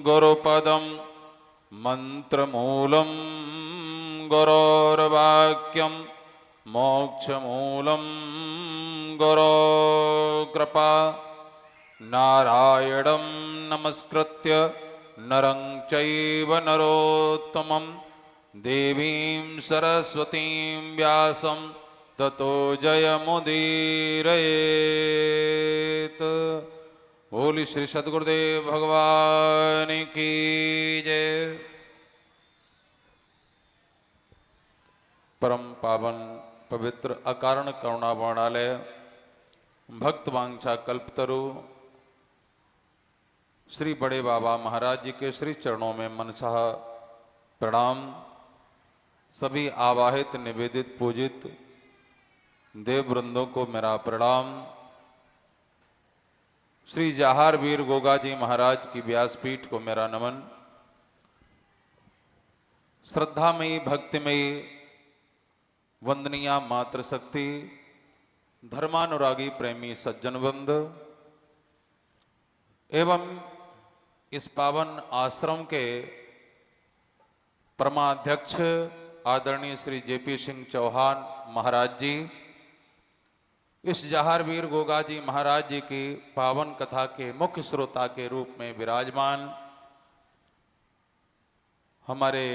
गुरुपदं मंत्रमूलं गुरोर्वाक्यं मोक्षमूलं गुरोकृपा नारायणं नमस्कृत्य नरं चैव नरोत्तमं देवीं सरस्वतीं व्यासं ततो जयमुदीरयेत्। बोली श्री सद्गुरुदेव भगवान की जय। परम पावन पवित्र अकारण करुणा वर्णालय भक्त वांछा कल्पतरु श्री बड़े बाबा महाराज जी के श्री चरणों में मनसा प्रणाम। सभी आवाहित निवेदित पूजित देव वृंदों को मेरा प्रणाम। श्री जहार वीर गोगा जी महाराज की व्यासपीठ को मेरा नमन। श्रद्धामयी भक्तिमयी वंदनीया मातृशक्ति धर्मानुरागी प्रेमी सज्जन वृंद एवं इस पावन आश्रम के परमाध्यक्ष आदरणीय श्री जेपी सिंह चौहान महाराज जी, इस जहारवीर गोगा जी महाराज जी की पावन कथा के मुख्य श्रोता के रूप में विराजमान हमारे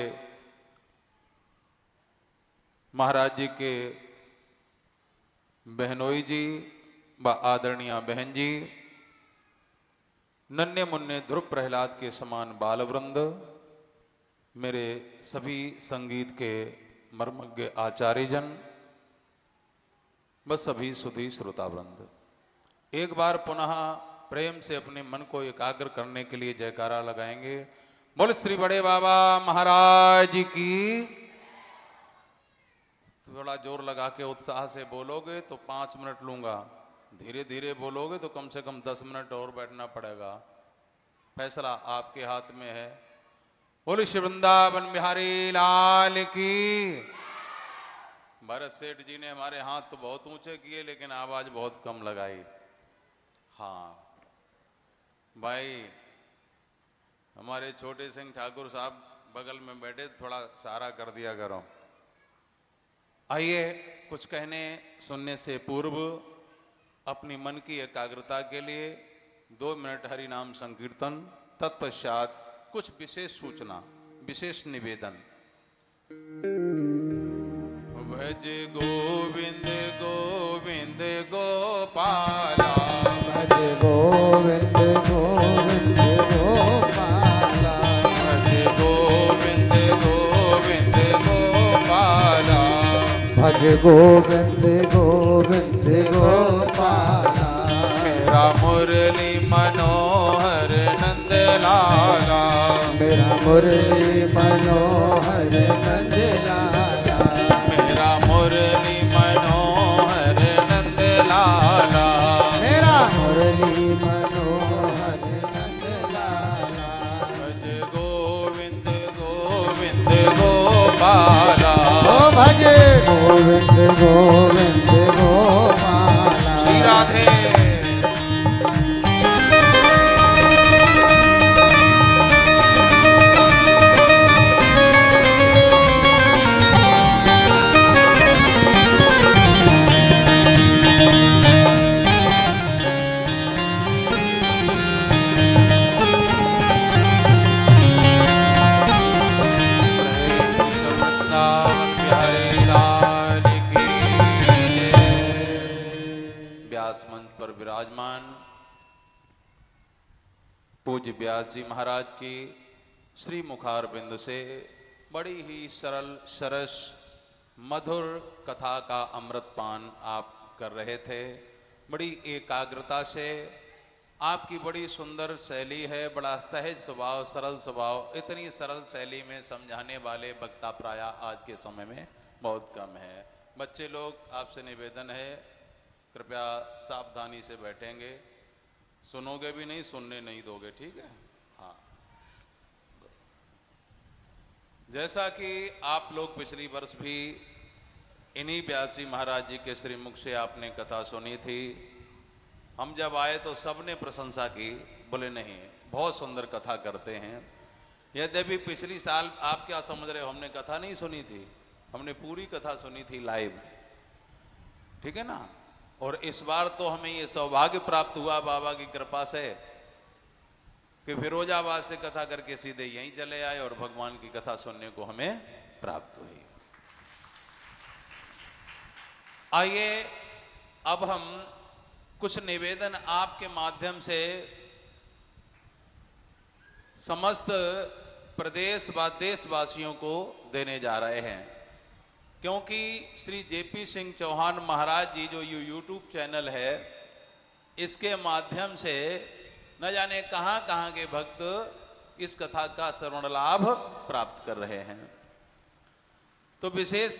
महाराज जी के बहनोई जी व आदरणीय बहन जी, नन्हे मुन्ने ध्रुव प्रहलाद के समान बालवृंद, मेरे सभी संगीत के मर्मज्ञ आचार्यजन, बस सभी सुधी श्रोतावृंद, एक बार पुनः प्रेम से अपने मन को एकाग्र करने के लिए जयकारा लगाएंगे। बोल श्री बड़े बाबा महाराज की। थोड़ा जोर लगा के उत्साह से बोलोगे तो 5 मिनट लूंगा, धीरे धीरे बोलोगे तो कम से कम 10 मिनट और बैठना पड़ेगा। फैसला आपके हाथ में है। बोल श्री वृंदावन बिहारी लाल की। भरत सेठ जी ने हमारे हाथ तो बहुत ऊंचे किए लेकिन आवाज बहुत कम लगाई। हाँ भाई, हमारे छोटे सिंह ठाकुर साहब बगल में बैठे, थोड़ा सहारा कर दिया करो। आइए, कुछ कहने सुनने से पूर्व अपनी मन की एकाग्रता के लिए 2 मिनट हरि नाम संकीर्तन, तत्पश्चात कुछ विशेष सूचना, विशेष निवेदन। भज गोविंद गोविंद गोपाला, भज गोविंद गोविंद गोपाला, भज गोविंद गोविंद गोपाला, भज गोविंद गोविंद गोपाला। मेरा मुरली मनोहर नंद लाला, मेरा मुरली मनोहर नंद लाला, मेरा मुरली मनोहर नंद लाला, मेरा मुरली मनोहर नंद लाला। भज गोविंद गोविंद गोपाला, ओ भज गोविंद गोविंद गोपाला। श्री राधे। मंच पर विराजमान पूज्य व्यास जी महाराज की श्री मुखार बिंदु से बड़ी ही सरल सरस मधुर कथा का अमृतपान आप कर रहे थे। बड़ी एकाग्रता से, आपकी बड़ी सुंदर शैली है, बड़ा सहज स्वभाव, सरल स्वभाव। इतनी सरल शैली में समझाने वाले वक्ता प्राय आज के समय में बहुत कम है। बच्चे लोग, आपसे निवेदन है कृपया सावधानी से बैठेंगे, सुनोगे भी नहीं, सुनने नहीं दोगे, ठीक है? हाँ, जैसा कि आप लोग पिछली वर्ष भी इन्हीं व्यास जी महाराज जी के श्रीमुख से आपने कथा सुनी थी। हम जब आए तो सबने प्रशंसा की, बोले नहीं बहुत सुंदर कथा करते हैं। यद्यपि पिछली साल आप क्या समझ रहे हो, हमने कथा नहीं सुनी थी, हमने पूरी कथा सुनी थी लाइव, ठीक है ना। और इस बार तो हमें ये सौभाग्य प्राप्त हुआ बाबा की कृपा से कि फिरोजाबाद से कथा करके सीधे यहीं चले आए और भगवान की कथा सुनने को हमें प्राप्त हुई। आइए अब हम कुछ निवेदन आपके माध्यम से समस्त प्रदेश व देशवासियों को देने जा रहे हैं, क्योंकि श्री जेपी सिंह चौहान महाराज जी जो यूट्यूब चैनल है, इसके माध्यम से न जाने कहां कहां के भक्त इस कथा का श्रवण लाभ प्राप्त कर रहे हैं। तो विशेष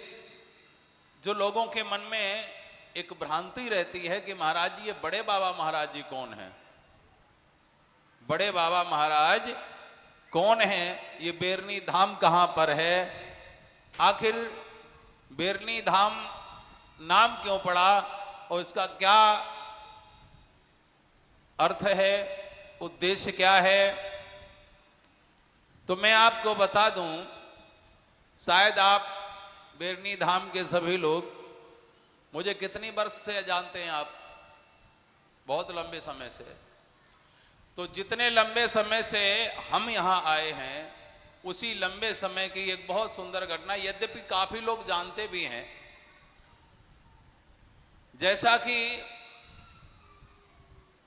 जो लोगों के मन में एक भ्रांति रहती है कि महाराज जी ये बड़े बाबा महाराज जी कौन हैं, बड़े बाबा महाराज कौन हैं, ये बेरनी धाम कहां पर है, आखिर बेरनी धाम नाम क्यों पड़ा और इसका क्या अर्थ है, उद्देश्य क्या है। तो मैं आपको बता दूं, शायद आप बेरनी धाम के सभी लोग मुझे कितनी वर्ष से जानते हैं आप, बहुत लंबे समय से। तो जितने लंबे समय से हम यहाँ आए हैं, उसी लंबे समय की एक बहुत सुंदर घटना, यद्यपि काफी लोग जानते भी हैं। जैसा कि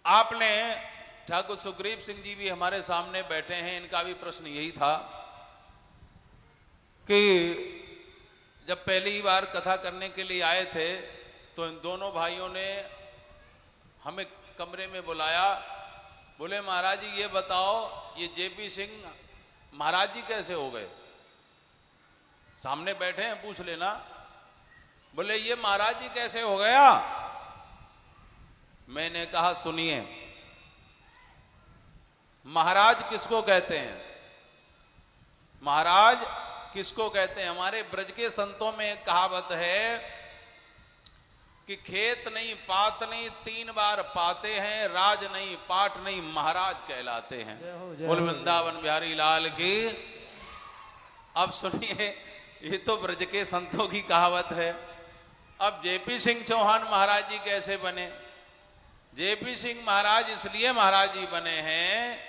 आपने, ठाकुर सुग्रीव सिंह जी भी हमारे सामने बैठे हैं, इनका भी प्रश्न यही था कि जब पहली बार कथा करने के लिए आए थे तो इन दोनों भाइयों ने हमें कमरे में बुलाया, बोले महाराज जी ये बताओ ये जेपी सिंह महाराज जी कैसे हो गए। सामने बैठे हैं, पूछ लेना। बोले ये महाराज जी कैसे हो गया। मैंने कहा सुनिए, महाराज किसको कहते हैं, महाराज किसको कहते हैं। हमारे ब्रज के संतों में एक कहावत है कि खेत नहीं पात नहीं तीन बार पाते हैं, राज नहीं पाट नहीं महाराज कहलाते हैं। बोल वृंदावन बिहारी लाल की। अब सुनिए, ये तो ब्रज के संतों की कहावत है। अब जेपी सिंह चौहान महाराज जी कैसे बने। जेपी सिंह महाराज इसलिए महाराज जी बने हैं,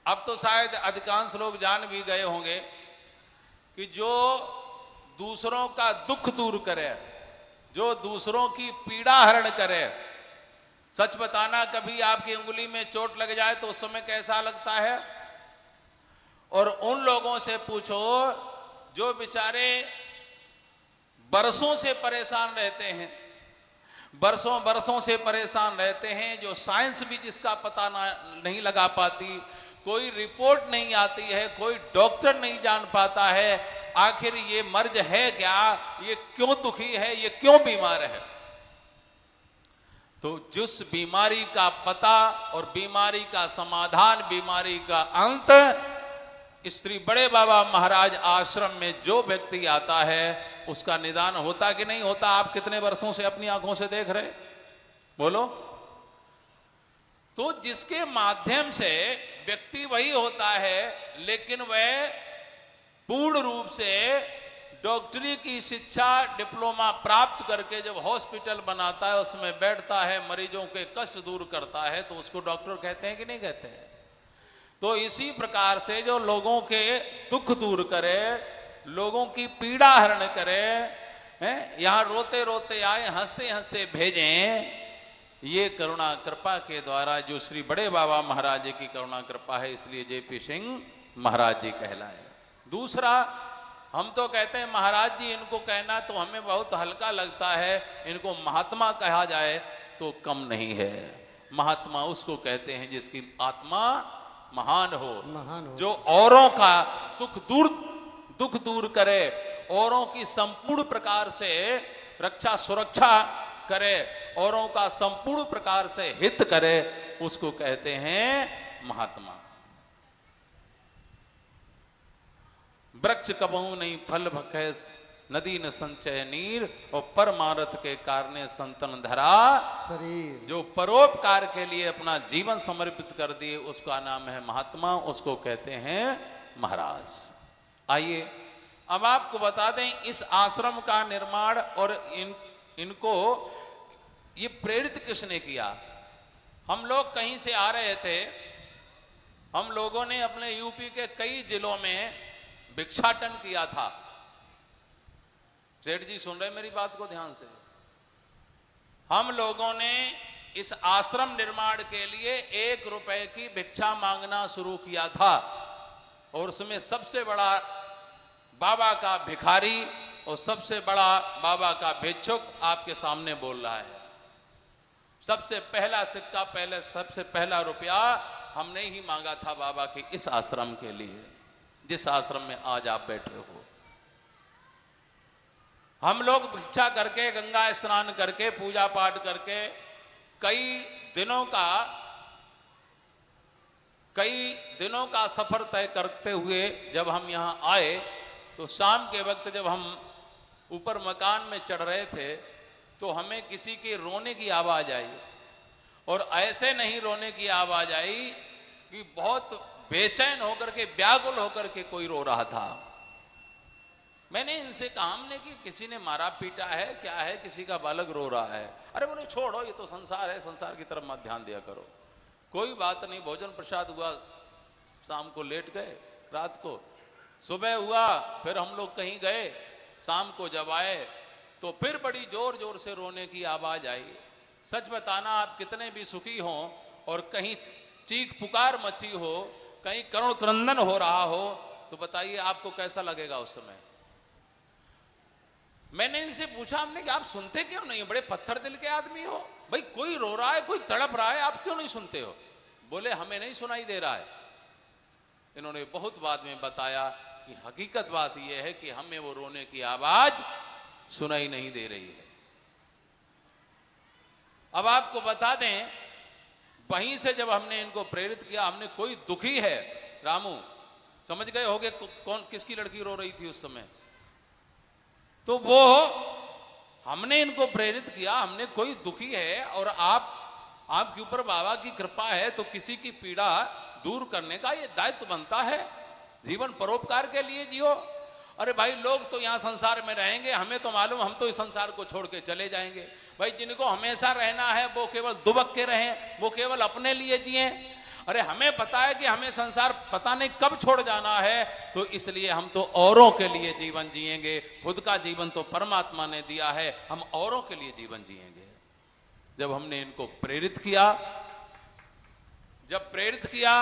अब तो शायद अधिकांश लोग जान भी गए होंगे, कि जो दूसरों का दुख दूर करे, जो दूसरों की पीड़ा हरण करे। सच बताना, कभी आपकी उंगली में चोट लग जाए तो उस समय कैसा लगता है। और उन लोगों से पूछो जो बेचारे बरसों से परेशान रहते हैं, बरसों बरसों से परेशान रहते हैं, जो साइंस भी जिसका पता नहीं लगा पाती, कोई रिपोर्ट नहीं आती है, कोई डॉक्टर नहीं जान पाता है आखिर ये मर्ज है क्या, ये क्यों दुखी है, ये क्यों बीमार है। तो जिस बीमारी का पता और बीमारी का समाधान, बीमारी का अंत, श्री बड़े बाबा महाराज आश्रम में जो व्यक्ति आता है उसका निदान होता कि नहीं होता। आप कितने वर्षों से अपनी आंखों से देख रहे, बोलो। तो जिसके माध्यम से व्यक्ति वही होता है, लेकिन वह पूर्ण रूप से डॉक्टरी की शिक्षा डिप्लोमा प्राप्त करके जब हॉस्पिटल बनाता है, उसमें बैठता है, मरीजों के कष्ट दूर करता है, तो उसको डॉक्टर कहते हैं कि नहीं कहते हैं। तो इसी प्रकार से जो लोगों के दुख दूर करे, लोगों की पीड़ा हरण करे, यहाँ रोते रोते आए, हंसते हंसते भेजें, ये करुणा कृपा के द्वारा जो श्री बड़े बाबा महाराज जी की करुणा कृपा है, इसलिए जेपी सिंह महाराज जी कहलाए। दूसरा, हम तो कहते हैं महाराज जी, इनको कहना तो हमें बहुत हल्का लगता है, इनको महात्मा कहा जाए तो कम नहीं है। महात्मा उसको कहते हैं जिसकी आत्मा महान हो, जो औरों का दुख दूर करे, औरों की संपूर्ण प्रकार से रक्षा सुरक्षा करे, औरों का संपूर्ण प्रकार से हित करे, उसको कहते हैं महात्मा। वृक्ष कबहू नहीं फल भखे नदी न संचय नीर और परमारथ के कारणे संतन धरा शरीर। जो परोपकार के लिए अपना जीवन समर्पित कर दिए उसका नाम है महात्मा, उसको कहते हैं महाराज। आइए अब आपको बता दें इस आश्रम का निर्माण और इनको ये प्रेरित किसने किया। हम लोग कहीं से आ रहे थे, हम लोगों ने अपने यूपी के कई जिलों में भिक्षाटन किया था। सेठ जी सुन रहे मेरी बात को ध्यान से। हम लोगों ने इस आश्रम निर्माण के लिए 1 रुपए की भिक्षा मांगना शुरू किया था और उसमें सबसे बड़ा बाबा का भिखारी और सबसे बड़ा बाबा का भिक्षुक आपके सामने बोल रहा है। सबसे पहला सिक्का, पहले सबसे पहला रुपया हमने ही मांगा था बाबा के इस आश्रम के लिए, जिस आश्रम में आज आप बैठे हो। हम लोग भिक्षा करके, गंगा स्नान करके, पूजा पाठ करके कई दिनों का सफर तय करते हुए जब हम यहाँ आए तो शाम के वक्त जब हम ऊपर मकान में चढ़ रहे थे तो हमें किसी के रोने की आवाज आई, और ऐसे नहीं रोने की आवाज आई कि बहुत बेचैन होकर के, व्याकुल होकर के कोई रो रहा था। मैंने इनसे कहा, हमने कि किसी ने मारा पीटा है, क्या है, किसी का बालक रो रहा है। अरे बोले छोड़ो, ये तो संसार है, संसार की तरफ मत ध्यान दिया करो, कोई बात नहीं। भोजन प्रसाद हुआ, शाम को लेट गए, रात को सुबह हुआ, फिर हम लोग कहीं गए, शाम को जब आए तो फिर बड़ी जोर जोर से रोने की आवाज आई। सच बताना, आप कितने भी सुखी हों और कहीं चीख पुकार मची हो, कहीं करुण क्रंदन हो रहा हो, तो बताइए आपको कैसा लगेगा उस समय। मैंने इनसे पूछा, हमने कि आप सुनते क्यों नहीं, बड़े पत्थर दिल के आदमी हो, भाई कोई रो रहा है, कोई तड़प रहा है, आप क्यों नहीं सुनते हो। बोले हमें नहीं सुनाई दे रहा है। इन्होंने बहुत बाद में बताया कि हकीकत बात यह है कि हमें वो रोने की आवाज सुनाई नहीं दे रही है। अब आपको बता दें, वहीं से जब हमने इनको प्रेरित किया, हमने कोई दुखी है, रामू समझ गए होगे कौन किसकी लड़की रो रही थी उस समय, तो वो हमने इनको प्रेरित किया, हमने कोई दुखी है और आपके ऊपर बाबा की कृपा है तो किसी की पीड़ा दूर करने का ये दायित्व बनता है। जीवन परोपकार के लिए जियो। अरे भाई, लोग तो यहाँ संसार में रहेंगे, हमें तो मालूम, हम तो इस संसार को छोड़ के चले जाएंगे। भाई जिनको हमेशा रहना है वो केवल दुबक के रहें, वो केवल अपने लिए जिए। अरे हमें पता है कि हमें संसार पता नहीं कब छोड़ जाना है, तो इसलिए हम तो औरों के लिए जीवन जिएंगे। खुद का जीवन तो परमात्मा ने दिया है, हम औरों के लिए जीवन जिएंगे। जब हमने इनको प्रेरित किया, जब प्रेरित किया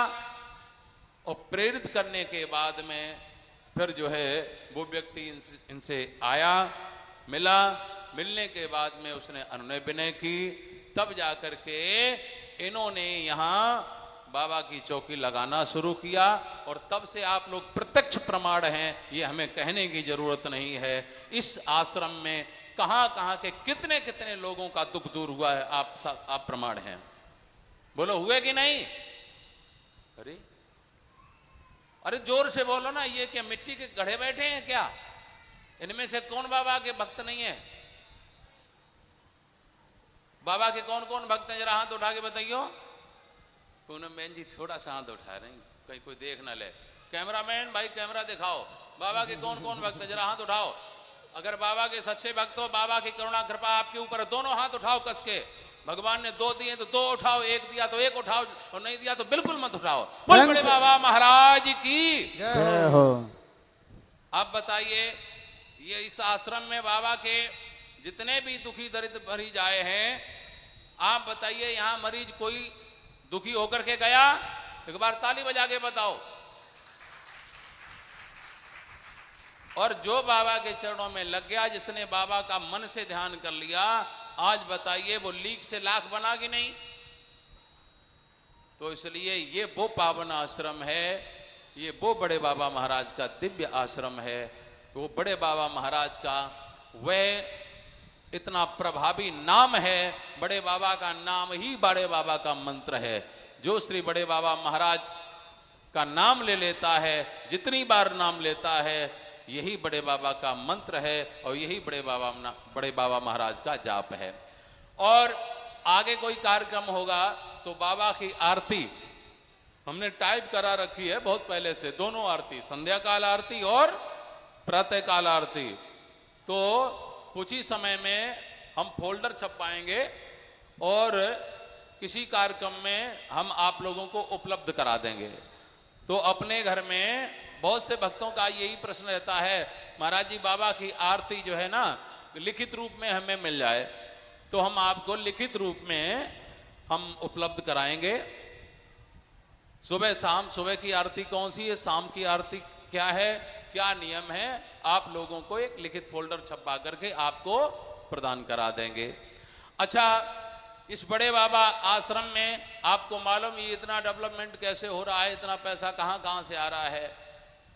और प्रेरित करने के बाद में फिर जो है वो व्यक्ति इनसे आया, मिला, मिलने के बाद में उसने अनुनय विनय की, तब जाकर के इन्होंने यहाँ बाबा की चौकी लगाना शुरू किया। और तब से आप लोग प्रत्यक्ष प्रमाण हैं, ये हमें कहने की जरूरत नहीं है। इस आश्रम में कहाँ कहाँ के कितने कितने लोगों का दुख दूर हुआ है, आप प्रमाण हैं। बोलो हुए कि नहीं। अरे जोर से बोलो ना, ये क्या मिट्टी के गढ़े बैठे हैं क्या? इनमें से कौन बाबा के भक्त नहीं है? बाबा के कौन कौन भक्त हैं, जरा हाथ उठा के बताइयो। पूनम बहन जी थोड़ा सा हाथ उठा रहे हैं, कहीं कोई देख ना ले। कैमरामैन भाई कैमरा दिखाओ, बाबा के कौन कौन भक्त हैं, जरा हाथ उठाओ। अगर बाबा के सच्चे भक्त हो, बाबा की करुणा कृपा आपके ऊपर, दोनों हाथ उठाओ कस के। भगवान ने 2 दिए तो 2 उठाओ, 1 दिया तो 1 उठाओ, और नहीं दिया तो बिल्कुल मत उठाओ। बोल बड़े बाबा महाराज की जय हो। अब बताइए, ये इस आश्रम में बाबा के जितने भी दुखी दरिद्र मरीज आए हैं, आप बताइए यहाँ मरीज कोई दुखी होकर के गया? एक बार ताली बजा के बताओ। और जो बाबा के चरणों में लग गया, जिसने बाबा का मन से ध्यान कर लिया, आज बताइए वो लीक से लाख बना कि नहीं? तो इसलिए ये वो पावन आश्रम है, ये वो बड़े बाबा महाराज का दिव्य आश्रम है। वो बड़े बाबा महाराज का वह इतना प्रभावी नाम है। बड़े बाबा का नाम ही बड़े बाबा का मंत्र है। जो श्री बड़े बाबा महाराज का नाम ले लेता है, जितनी बार नाम लेता है, यही बड़े बाबा का मंत्र है और यही बड़े बाबा महाराज का जाप है। और आगे कोई कार्यक्रम होगा तो बाबा की आरती हमने टाइप करा रखी है बहुत पहले से, दोनों आरती, संध्या काल आरती और प्रातः काल आरती। तो कुछ ही समय में हम फोल्डर छपवाएंगे और किसी कार्यक्रम में हम आप लोगों को उपलब्ध करा देंगे। तो अपने घर में बहुत से भक्तों का यही प्रश्न रहता है, महाराज जी बाबा की आरती जो है ना लिखित रूप में हमें मिल जाए, तो हम आपको लिखित रूप में हम उपलब्ध कराएंगे। सुबह शाम, सुबह की आरती कौन सी है, शाम की आरती क्या है, क्या नियम है, आप लोगों को एक लिखित फोल्डर छपवा करके आपको प्रदान करा देंगे। अच्छा, इस बड़े बाबा आश्रम में आपको मालूम ये इतना डेवलपमेंट कैसे हो रहा है, इतना पैसा कहाँ कहाँ से आ रहा है।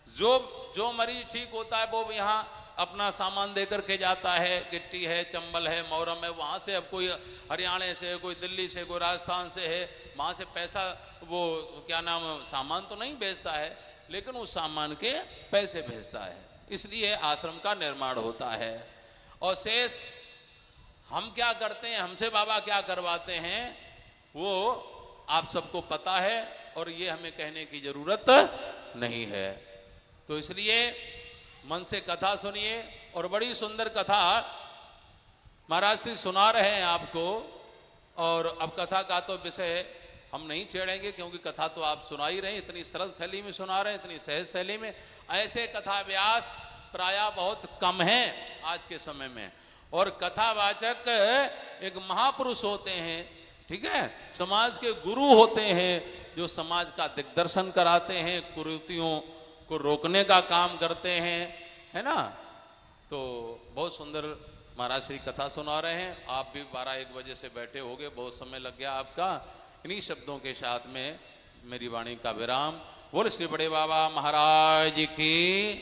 जो मरीज ठीक होता है वो यहाँ अपना सामान दे करके जाता है, गिट्टी है, चंबल है, मोहरम है, वहाँ से अब कोई हरियाणा से, कोई दिल्ली से, कोई राजस्थान से है, वहाँ से पैसा वो क्या नाम सामान तो नहीं भेजता है, लेकिन उस सामान के पैसे भेजता है। इसलिए आश्रम का निर्माण होता है। और शेष हम क्या करते हैं, हमसे बाबा क्या करवाते हैं, वो आप सबको पता है और ये हमें कहने की जरूरत नहीं है। तो इसलिए मन से कथा सुनिए। और बड़ी सुंदर कथा महाराज श्री सुना रहे हैं आपको। और अब कथा का तो विषय हम नहीं छेड़ेंगे, क्योंकि कथा तो आप सुना ही रहे हैं, इतनी सरल शैली में सुना रहे हैं, इतनी सहज शैली में। ऐसे कथा व्यास प्रायः बहुत कम हैं आज के समय में। और कथावाचक एक महापुरुष होते हैं, ठीक है, समाज के गुरु होते हैं, जो समाज का दिग्दर्शन कराते हैं, कुरीतियों को रोकने का काम करते हैं, है ना। तो बहुत सुंदर महाराज श्री कथा सुना रहे हैं। आप भी 12-1 बजे से बैठे होगे, बहुत समय लग गया आपका। इन्हीं शब्दों के साथ में मेरी वाणी का विराम। बोल श्री बड़े बाबा महाराज की।